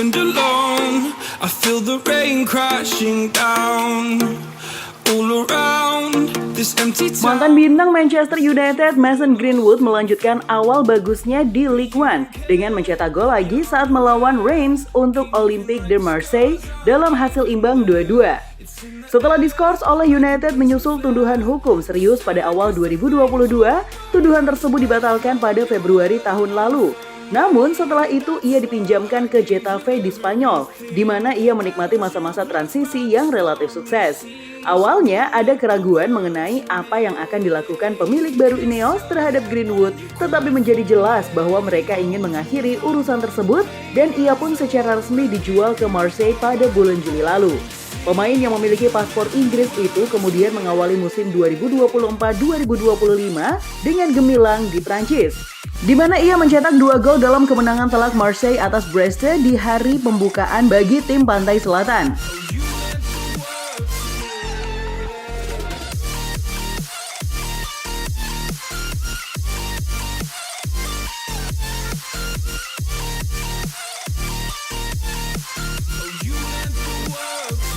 and alone. I feel the rain crashing down all around this empty town. Mantan bintang Manchester United Mason Greenwood melanjutkan awal bagusnya di Ligue 1 dengan mencetak gol lagi saat melawan Reims untuk Olympique de Marseille dalam hasil imbang 2-2. Setelah diskors oleh United menyusul tuduhan hukum serius pada awal 2022, tuduhan tersebut dibatalkan pada Februari tahun lalu. Namun setelah itu ia dipinjamkan ke Getafe di Spanyol, di mana ia menikmati masa-masa transisi yang relatif sukses. Awalnya ada keraguan mengenai apa yang akan dilakukan pemilik baru Ineos terhadap Greenwood, tetapi menjadi jelas bahwa mereka ingin mengakhiri urusan tersebut dan ia pun secara resmi dijual ke Marseille pada bulan Juli lalu. Pemain yang memiliki paspor Inggris itu kemudian mengawali musim 2024-2025 dengan gemilang di Prancis, di mana ia mencetak 2 gol dalam kemenangan telak Marseille atas Brest di hari pembukaan bagi tim Pantai Selatan.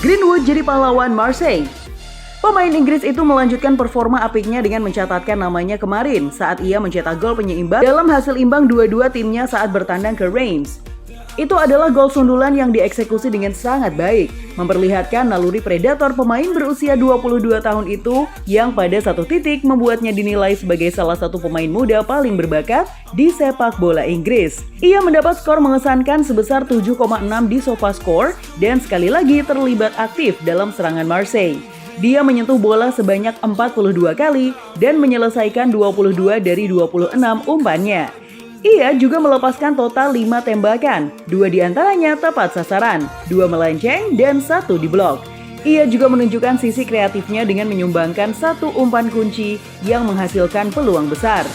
Greenwood jadi pahlawan Marseille. Pemain Inggris itu melanjutkan performa apiknya dengan mencatatkan namanya kemarin saat ia mencetak gol penyeimbang dalam hasil imbang 2-2 timnya saat bertandang ke Reims. Itu adalah gol sundulan yang dieksekusi dengan sangat baik, memperlihatkan naluri predator pemain berusia 22 tahun itu yang pada satu titik membuatnya dinilai sebagai salah satu pemain muda paling berbakat di sepak bola Inggris. Ia mendapat skor mengesankan sebesar 7,6 di SofaScore dan sekali lagi terlibat aktif dalam serangan Marseille. Dia menyentuh bola sebanyak 42 kali dan menyelesaikan 22 dari 26 umpannya. Ia juga melepaskan total 5 tembakan, 2 diantaranya tepat sasaran, 2 melenceng, dan 1 diblok. Ia juga menunjukkan sisi kreatifnya dengan menyumbangkan 1 umpan kunci yang menghasilkan peluang besar.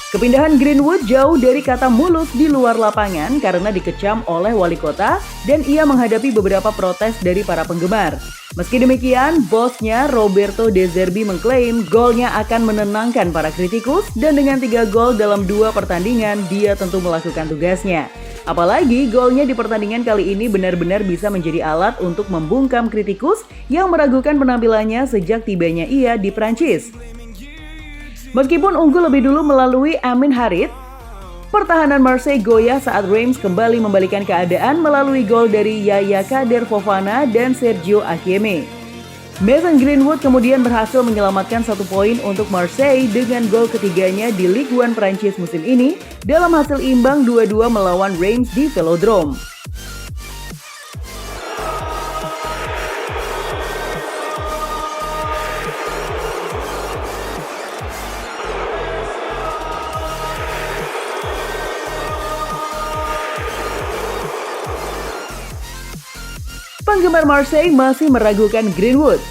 Kepindahan Greenwood jauh dari kata mulus di luar lapangan karena dikecam oleh wali kota dan ia menghadapi beberapa protes dari para penggemar. Meski demikian, bosnya Roberto De Zerbi mengklaim golnya akan menenangkan para kritikus dan dengan 3 gol dalam 2 pertandingan dia tentu melakukan tugasnya. Apalagi golnya di pertandingan kali ini benar-benar bisa menjadi alat untuk membungkam kritikus yang meragukan penampilannya sejak tibanya ia di Prancis. Meskipun unggul lebih dulu melalui Amin Harit, pertahanan Marseille goyah saat Reims kembali membalikan keadaan melalui gol dari Yaya Kader Fofana dan Sergio Aguero. Mason Greenwood kemudian berhasil menyelamatkan 1 poin untuk Marseille dengan gol ketiganya di Ligue 1 Prancis musim ini dalam hasil imbang 2-2 melawan Reims di Velodrome. Penggemar Marseille masih meragukan Greenwood.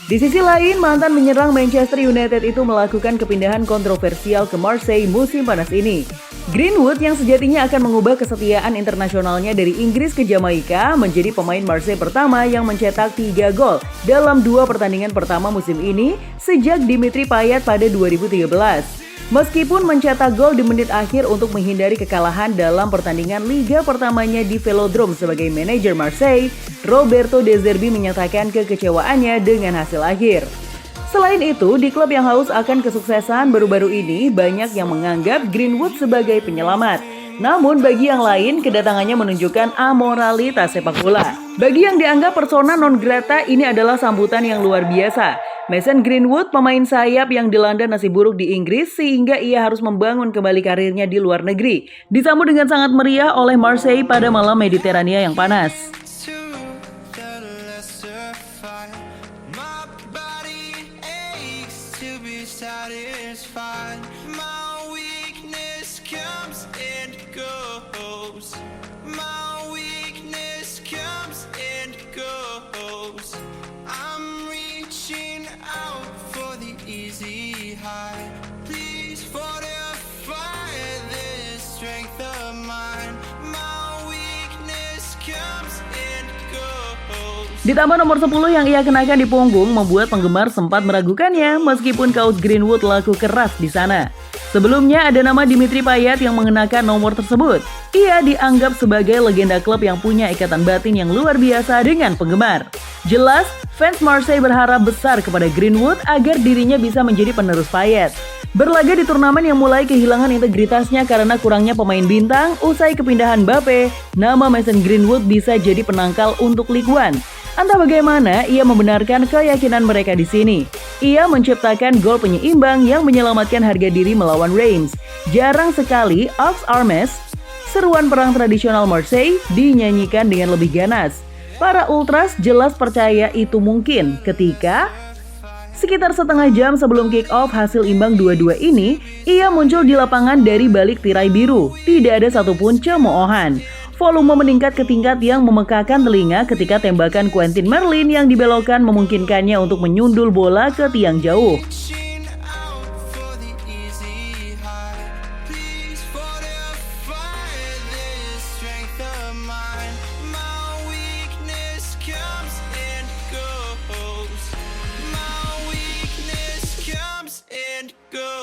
Di sisi lain, mantan menyerang Manchester United itu melakukan kepindahan kontroversial ke Marseille musim panas ini. Greenwood yang sejatinya akan mengubah kesetiaan internasionalnya dari Inggris ke Jamaika menjadi pemain Marseille pertama yang mencetak 3 gol dalam 2 pertandingan pertama musim ini sejak Dimitri Payet pada 2013. Meskipun mencetak gol di menit akhir untuk menghindari kekalahan dalam pertandingan liga pertamanya di Velodrome sebagai manajer Marseille, Roberto De Zerbi menyatakan kekecewaannya dengan hasil akhir. Selain itu, di klub yang haus akan kesuksesan baru-baru ini, banyak yang menganggap Greenwood sebagai penyelamat. Namun bagi yang lain, kedatangannya menunjukkan amoralitas sepak bola. Bagi yang dianggap persona non grata, ini adalah sambutan yang luar biasa. Mason Greenwood, pemain sayap yang dilanda nasib buruk di Inggris sehingga ia harus membangun kembali karirnya di luar negeri, disambut dengan sangat meriah oleh Marseille pada malam Mediterania yang panas. Please fortify this strength of mine. My weakness comes and goes. Ditambah nomor 10 yang ia kenakan di punggung membuat penggemar sempat meragukannya meskipun kaos Greenwood laku keras di sana. Sebelumnya ada nama Dimitri Payet yang mengenakan nomor tersebut. Ia dianggap sebagai legenda klub yang punya ikatan batin yang luar biasa dengan penggemar. Jelas, fans Marseille berharap besar kepada Greenwood agar dirinya bisa menjadi penerus Payet. Berlaga di turnamen yang mulai kehilangan integritasnya karena kurangnya pemain bintang, usai kepindahan Mbappe, nama Mason Greenwood bisa jadi penangkal untuk Ligue 1. Entah bagaimana ia membenarkan keyakinan mereka di sini. Ia menciptakan gol penyeimbang yang menyelamatkan harga diri melawan Reims. Jarang sekali Aux Armes, seruan perang tradisional Marseille, dinyanyikan dengan lebih ganas. Para Ultras jelas percaya itu mungkin ketika sekitar setengah jam sebelum kick-off hasil imbang 2-2 ini, ia muncul di lapangan dari balik tirai biru. Tidak ada satupun cemoohan. Volume meningkat ke tingkat yang memekakan telinga ketika tembakan Quentin Merlin yang dibelokkan memungkinkannya untuk menyundul bola ke tiang jauh.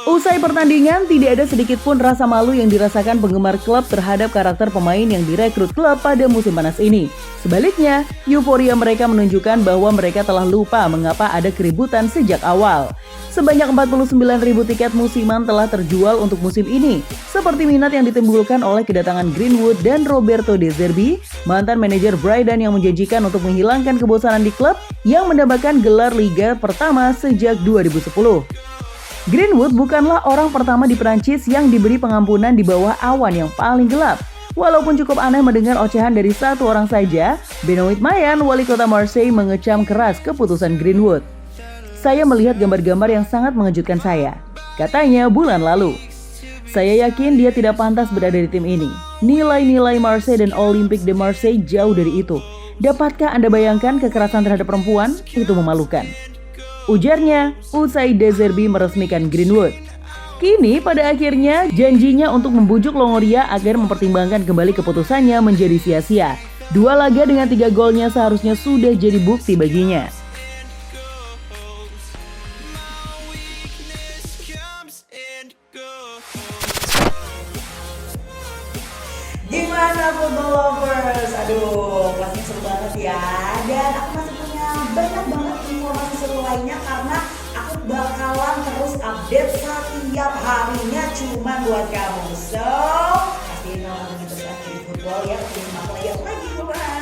Usai pertandingan, tidak ada sedikit pun rasa malu yang dirasakan penggemar klub terhadap karakter pemain yang direkrut klub pada musim panas ini. Sebaliknya, euforia mereka menunjukkan bahwa mereka telah lupa mengapa ada keributan sejak awal. Sebanyak 49.000 tiket musiman telah terjual untuk musim ini, seperti minat yang ditimbulkan oleh kedatangan Greenwood dan Roberto De Zerbi, mantan manajer Brighton yang menjanjikan untuk menghilangkan kebosanan di klub yang mendapatkan gelar Liga pertama sejak 2010. Greenwood bukanlah orang pertama di Prancis yang diberi pengampunan di bawah awan yang paling gelap. Walaupun cukup aneh mendengar ocehan dari satu orang saja, Benoit Mayan, wali kota Marseille, mengecam keras keputusan Greenwood. Saya melihat gambar-gambar yang sangat mengejutkan saya, katanya bulan lalu. Saya yakin dia tidak pantas berada di tim ini. Nilai-nilai Marseille dan Olympique de Marseille jauh dari itu. Dapatkah Anda bayangkan kekerasan terhadap perempuan? Itu memalukan, ujarnya usai De Zerbi meresmikan Greenwood. Kini pada akhirnya janjinya untuk membujuk Longoria agar mempertimbangkan kembali keputusannya menjadi sia-sia. 2 laga dengan 3 golnya seharusnya sudah jadi bukti baginya. Gimana football lovers? Aduh, kelasnya seru banget ya. Dan aku masih punya banyak banget informasi seru lainnya karena aku bakalan terus update setiap harinya cuma buat kamu. So, pastiin nonton terus di football ya, ketemu sama player lagi. Bye.